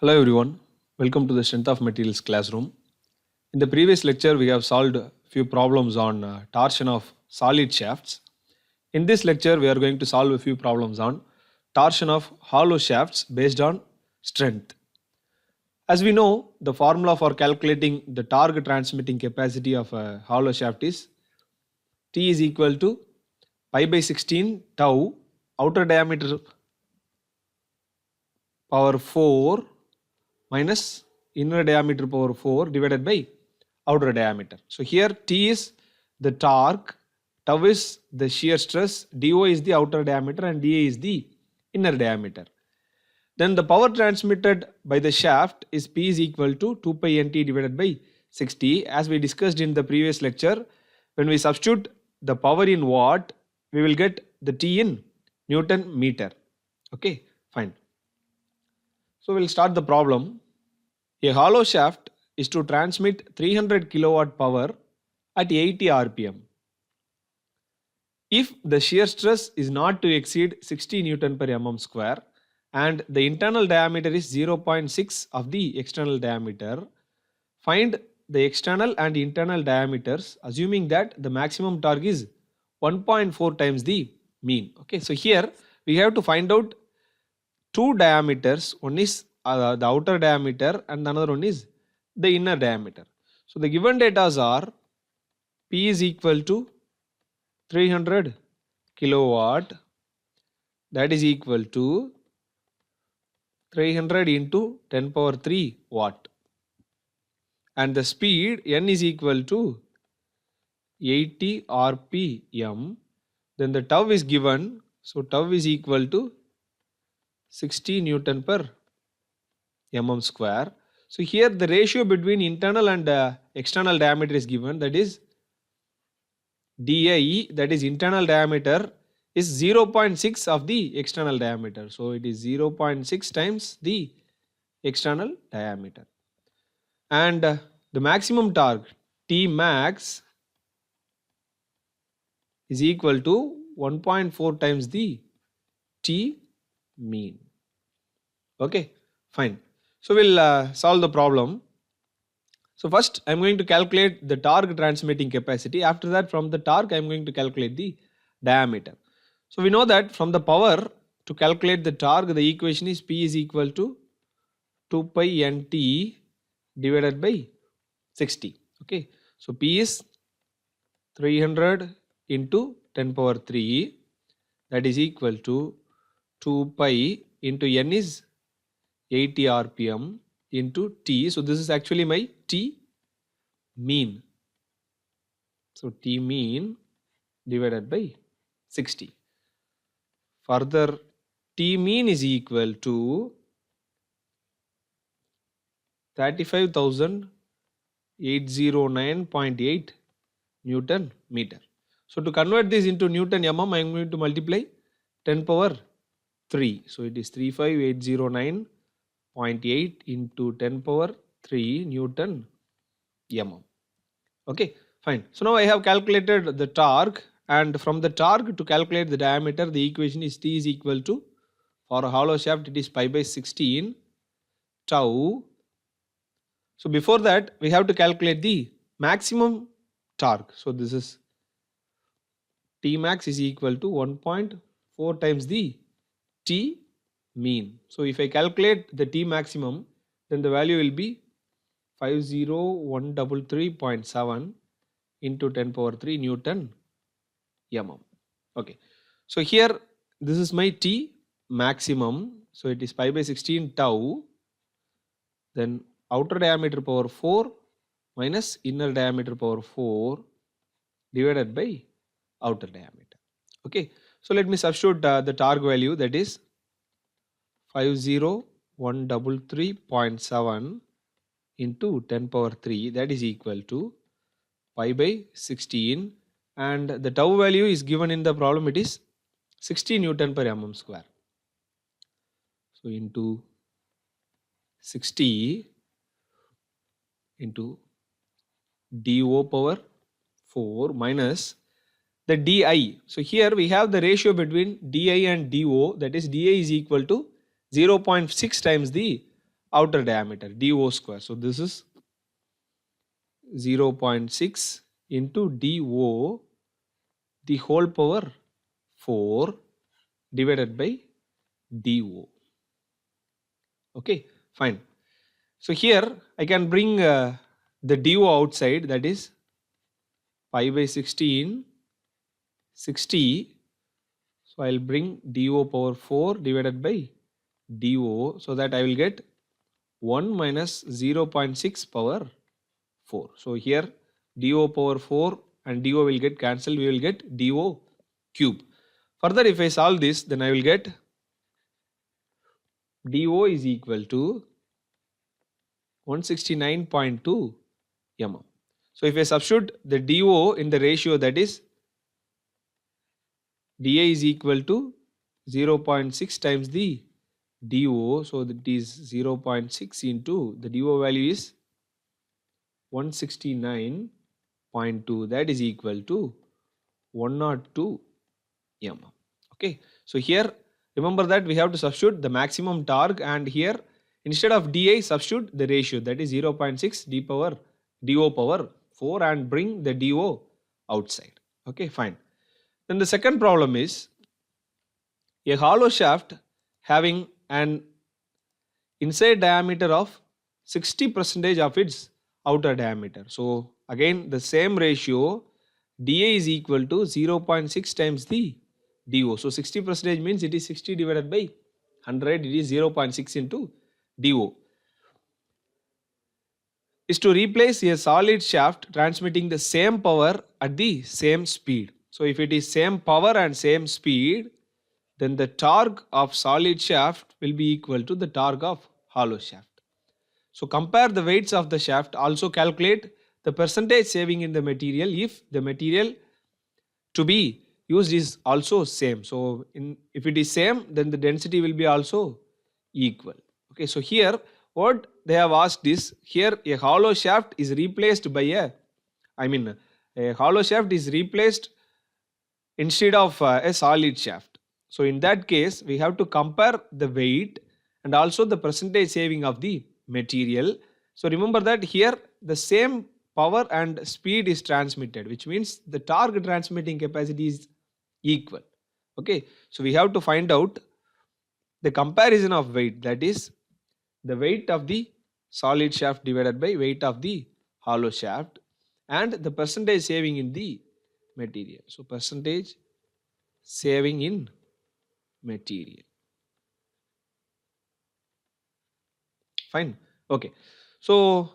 Hello everyone, welcome to the Strength of Materials classroom. In the previous lecture, we have solved a few problems on torsion of solid shafts. In this lecture, we are going to solve a few problems on torsion of hollow shafts based on strength. As we know, the formula for calculating the torque transmitting capacity of a hollow shaft is T is equal to pi by 16 tau outer diameter power 4 minus inner diameter power 4 divided by outer diameter. So here T is the torque, tau is the shear stress, dO is the outer diameter and dA is the inner diameter. Then the power transmitted by the shaft is P is equal to 2 pi nt divided by 60. As we discussed in the previous lecture, when we substitute the power in watt, we will get the T in Newton meter. Okay, fine. So we'll start the problem. A hollow shaft is to transmit 300 kilowatt power at 80 rpm. If the shear stress is not to exceed 60 Newton per mm square and the internal diameter is 0.6 of the external diameter, find the external and internal diameters assuming that the maximum torque is 1.4 times the mean. Okay, so here we have to find out two diameters. One is the outer diameter and another one is the inner diameter. So the given data are P is equal to 300 kilowatt, that is equal to 300 into 10 power 3 watt, and the speed N is equal to 80 rpm. Then the tau is given, so tau is equal to 60 Newton per mm square. So here the ratio between internal and external diameter is given, that is DI, that is internal diameter, is 0.6 of the external diameter. So it is 0.6 times the external diameter. And the maximum torque T max is equal to 1.4 times the T mean. Okay, fine. So we'll solve the problem. So first I am going to calculate the torque transmitting capacity. After that, from the torque I am going to calculate the diameter. So we know that from the power, to calculate the torque, the equation is P is equal to 2 pi nt divided by 60. Okay, so P is 300 into 10 power 3, that is equal to 2 pi into N is 80 rpm into T. So this is actually my T mean. So T mean divided by 60. Further, T mean is equal to 35,809.8 Newton meter. So to convert this into Newton mm, I am going to multiply 10 power 3. So it is 35,809.8 into 10 power 3 Newton mm. Okay, fine. So now I have calculated the torque, and from the torque to calculate the diameter, the equation is T is equal to, for a hollow shaft it is pi by 16 tau. So before that we have to calculate the maximum torque. So this is T max is equal to 1.4 times the T mean. So if I calculate the T maximum, then the value will be 50133.7 into 10 power 3 Newton mm. Okay, so here this is my T maximum. So it is pi by 16 tau, then outer diameter power 4 minus inner diameter power 4 divided by outer diameter. Okay, so let me substitute the torque value, that is 50133.7 into 10 power 3, that is equal to pi by 16, and the tau value is given in the problem, it is 60 Newton per mm square. So into 60 into dO power 4 minus the di. So here we have the ratio between di and dO, that is di is equal to 0.6 times the outer diameter, do square. So this is 0.6 into do the whole power 4 divided by do. Okay, fine. So here I can bring the do outside, that is pi by 16 60. So I'll bring do power 4 divided by do, so that I will get 1 minus 0.6 power 4. So here do power 4 and do will get cancelled. We will get do cube. Further, if I solve this, then I will get do is equal to 169.2 mm. So if I substitute the do in the ratio, that is dA is equal to 0.6 times the do. So that is 0.6 into the do value is 169.2, that is equal to 102 mm. Okay, so here remember that we have to substitute the maximum torque, and here instead of dA substitute the ratio, that is 0.6 do power 4 and bring the do outside. Okay, fine. Then the second problem is a hollow shaft having an inside diameter of 60% of its outer diameter. So again the same ratio, dA is equal to 0.6 times the do. So 60% means it is 60 divided by 100, it is 0.6 into do. Is to replace a solid shaft transmitting the same power at the same speed. So if it is same power and same speed, then the torque of solid shaft will be equal to the torque of hollow shaft. So compare the weights of the shaft. Also calculate the percentage saving in the material if the material to be used is also same. So if it is same, then the density will be also equal. Okay, so here what they have asked is, here a hollow shaft is replaced by a hollow shaft is replaced instead of a solid shaft. So in that case we have to compare the weight and also the percentage saving of the material. So remember that here the same power and speed is transmitted, which means the torque transmitting capacity is equal. Okay, so we have to find out the comparison of weight, that is the weight of the solid shaft divided by weight of the hollow shaft, and the percentage saving in the material. So percentage saving in material. Fine. Okay, so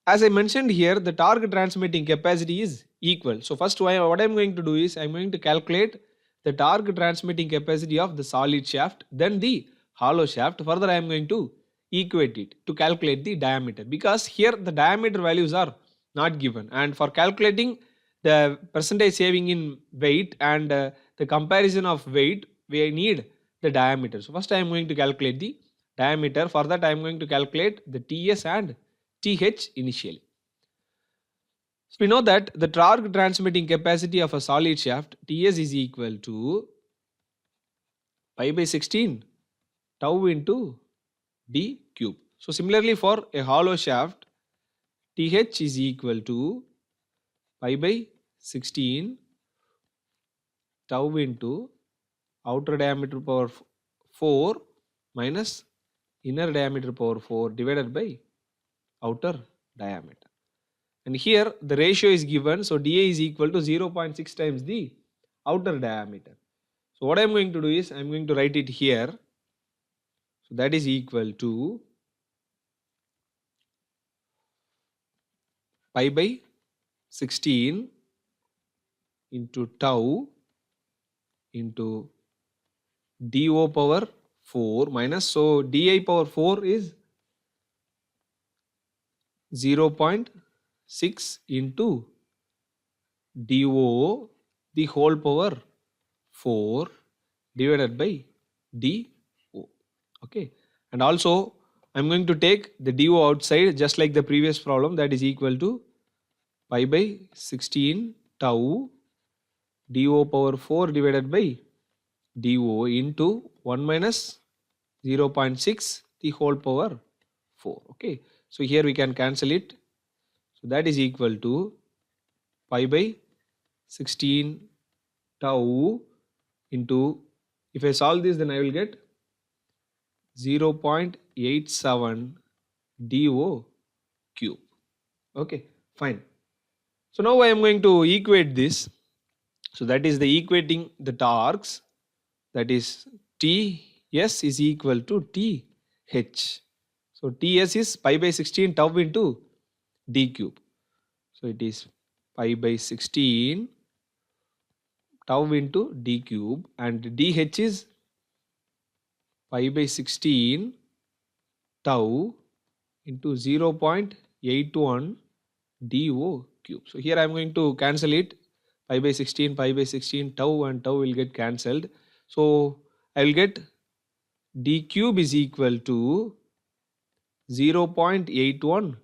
as I mentioned here, the torque transmitting capacity is equal. So first what I am going to do is I am going to calculate the torque transmitting capacity of the solid shaft, then the hollow shaft. Further I am going to equate it to calculate the diameter, because here the diameter values are not given, and for calculating the percentage saving in weight and the comparison of weight, we need the diameter. So first I am going to calculate the diameter. For that I am going to calculate the TS and TH initially. So we know that the torque transmitting capacity of a solid shaft TS is equal to pi by 16 tau into d cube. So similarly for a hollow shaft, TH is equal to pi by 16 tau into outer diameter power 4 minus inner diameter power 4 divided by outer diameter. And here the ratio is given, so dA is equal to 0.6 times the outer diameter. So what I am going to do is I am going to write it here. So that is equal to pi by 16 into tau into do power 4 minus, so di power 4 is 0.6 into do the whole power 4 divided by do. Okay, and also I am going to take the do outside just like the previous problem, that is equal to pi by 16 tau do power 4 divided by do into 1 minus 0.6 the whole power 4. Okay, so here we can cancel it. So that is equal to pi by 16 tau into, if I solve this, then I will get 0.87 dO cube. Okay, fine. So now I am going to equate this. So that is the equating the torques, that is Ts is equal to Th. So Ts is pi by 16 tau into d cube. So it is pi by 16 tau into d cube, and dh is pi by 16 tau into 0.81 dO cube. So here I am going to cancel it. Pi by 16, tau and tau will get cancelled. So I will get d cube is equal to 0.81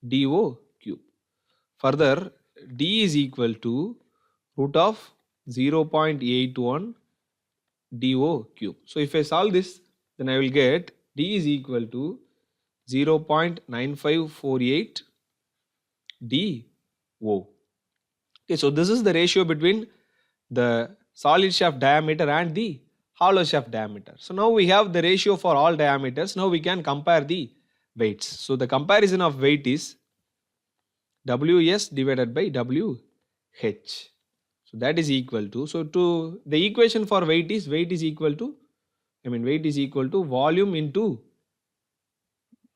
dO cube. Further, d is equal to root of 0.81 dO cube. So if I solve this, then I will get d is equal to 0.9548 dO. Okay, so this is the ratio between the solid shaft diameter and the hollow shaft diameter. So now we have the ratio for all diameters. Now we can compare the weights. So the comparison of weight is Ws divided by Wh. So that is equal to, so to the equation for weight is equal to volume into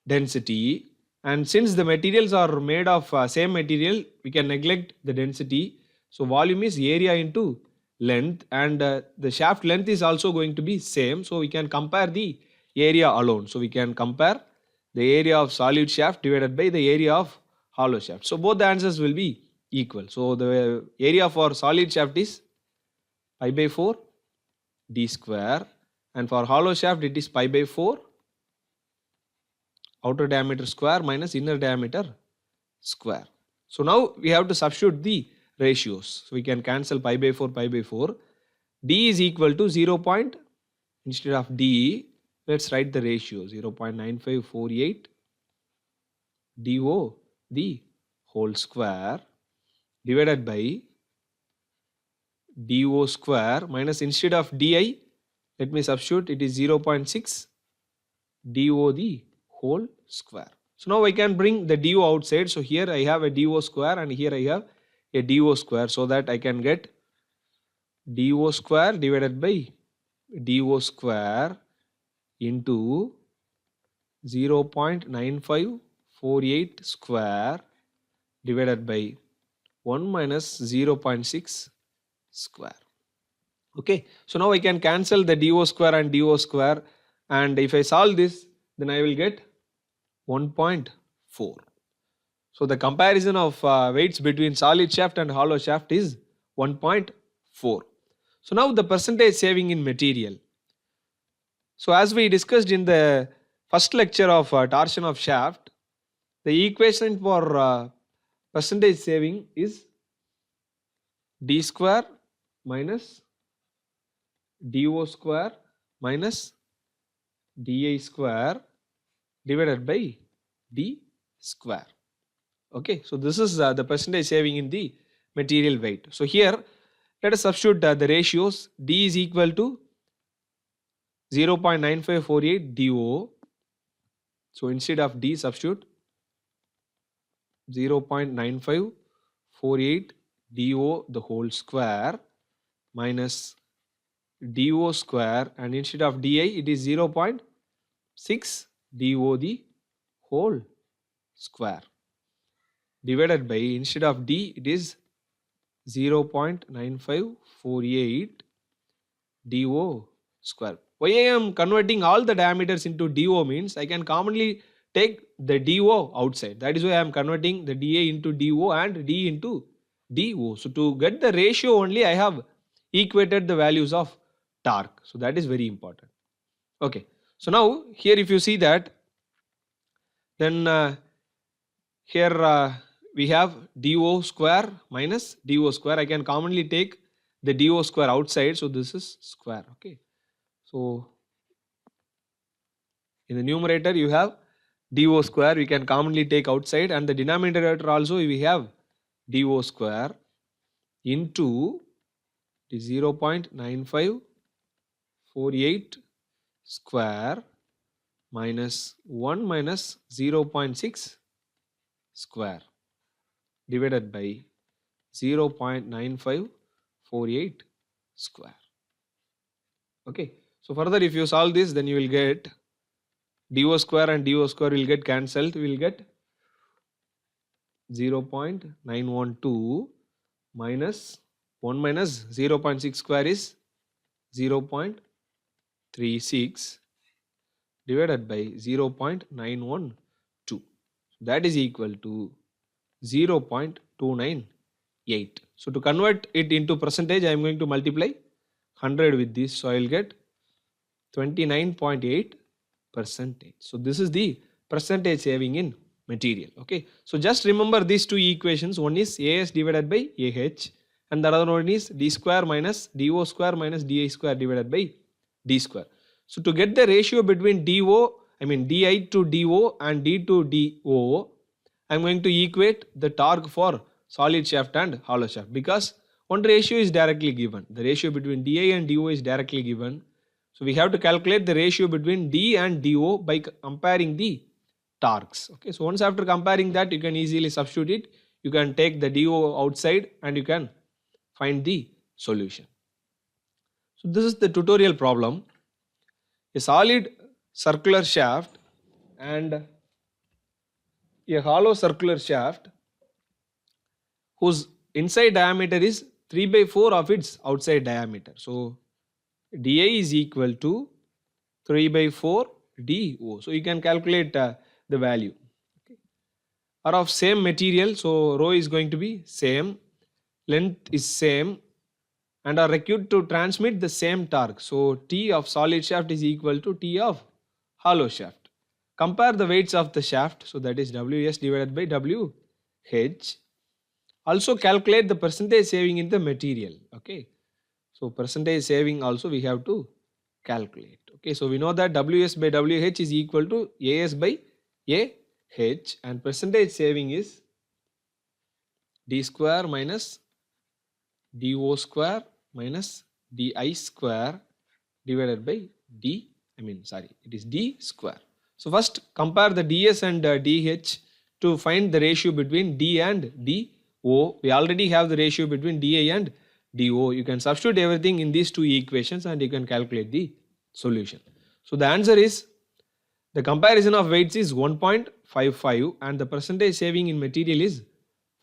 density. And since the materials are made of same material, we can neglect the density. So volume is area into length, and the shaft length is also going to be same. So we can compare the area alone. So we can compare the area of solid shaft divided by the area of hollow shaft. So both the answers will be equal. So the area for solid shaft is pi by 4 d square, and for hollow shaft it is pi by 4 outer diameter square minus inner diameter square. So now we have to substitute the ratios. So we can cancel pi by 4, d is equal to 0. Instead of d, let's write the ratio 0.9548 dO the whole square divided by dO square minus, instead of di, let me substitute, it is 0.6 dO the whole square. So now I can bring the dO outside. So here I have a dO square and here I have a dO square, so that I can get dO square divided by dO square into 0.9548 square divided by 1 minus 0.6 square. Okay, so now I can cancel the dO square and dO square, and if I solve this, then I will get 1.4. So the comparison of weights between solid shaft and hollow shaft is 1.4. So now the percentage saving in material. So as we discussed in the first lecture of torsion of shaft, the equation for percentage saving is d square minus dO square minus di square divided by d square. Okay, so this is the percentage saving in the material weight. So here let us substitute the ratios. D is equal to 0.9548 dO. So instead of d, substitute 0.9548 dO the whole square minus dO square, and instead of di it is 0.6 dO the whole square divided by, instead of d it is 0.9548 dO square. Why I am converting all the diameters into dO means I can commonly take the dO outside. That is why I am converting the dA into dO and d into dO. So to get the ratio only, I have equated the values of torque. So that is very important. Okay, so now here if you see that, then here we have dO square minus dO square. I can commonly take the dO square outside, so this is square. Okay, so In the numerator you have dO square, we can commonly take outside, and the denominator also we have dO square into 0.9548 square minus 1 minus 0.6 square divided by 0.9548 square. Okay, so further if you solve this, then you will get dO square and dO square will get cancelled. We will get 0.912 minus 1 minus 0.6 square is 0.36 divided by 0.912. That is equal to 0.298. So to convert it into percentage, I am going to multiply 100 with this. So I will get 29.8%. So this is the percentage saving in material. Okay. So just remember these two equations. One is AS divided by AH, and the other one is D square minus DO square minus DI square divided by D square. So to get the ratio between DI to DO and D to DO, I am going to equate the torque for solid shaft and hollow shaft, because one ratio is directly given. The ratio between DI and DO is directly given. So we have to calculate the ratio between D and DO by comparing the torques. Okay, so once after comparing that, you can easily substitute it. You can take the DO outside and you can find the solution. So this is the tutorial problem. A solid circular shaft and a hollow circular shaft whose inside diameter is 3/4 of its outside diameter. So DI is equal to 3/4 DO. So you can calculate the value. Okay. Are of same material, so rho is going to be same, length is same, and are required to transmit the same torque. So T of solid shaft is equal to T of hollow shaft. Compare the weights of the shaft, so that is WS divided by WH. Also calculate the percentage saving in the material. Okay, so percentage saving also we have to calculate. Okay, so we know that WS by WH is equal to AS by AH, and percentage saving is D square minus DO square minus DI square divided by D square. So first compare the DS and DH to find the ratio between D and DO. We already have the ratio between DI and DO. You can substitute everything in these two equations and you can calculate the solution. So the answer is, the comparison of weights is 1.55 and the percentage saving in material is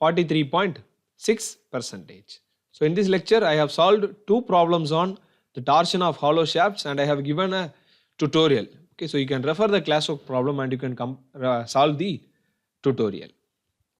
43.6%. So in this lecture I have solved two problems on the torsion of hollow shafts and I have given a tutorial. Okay, so you can refer the class of problem and you can solve the tutorial.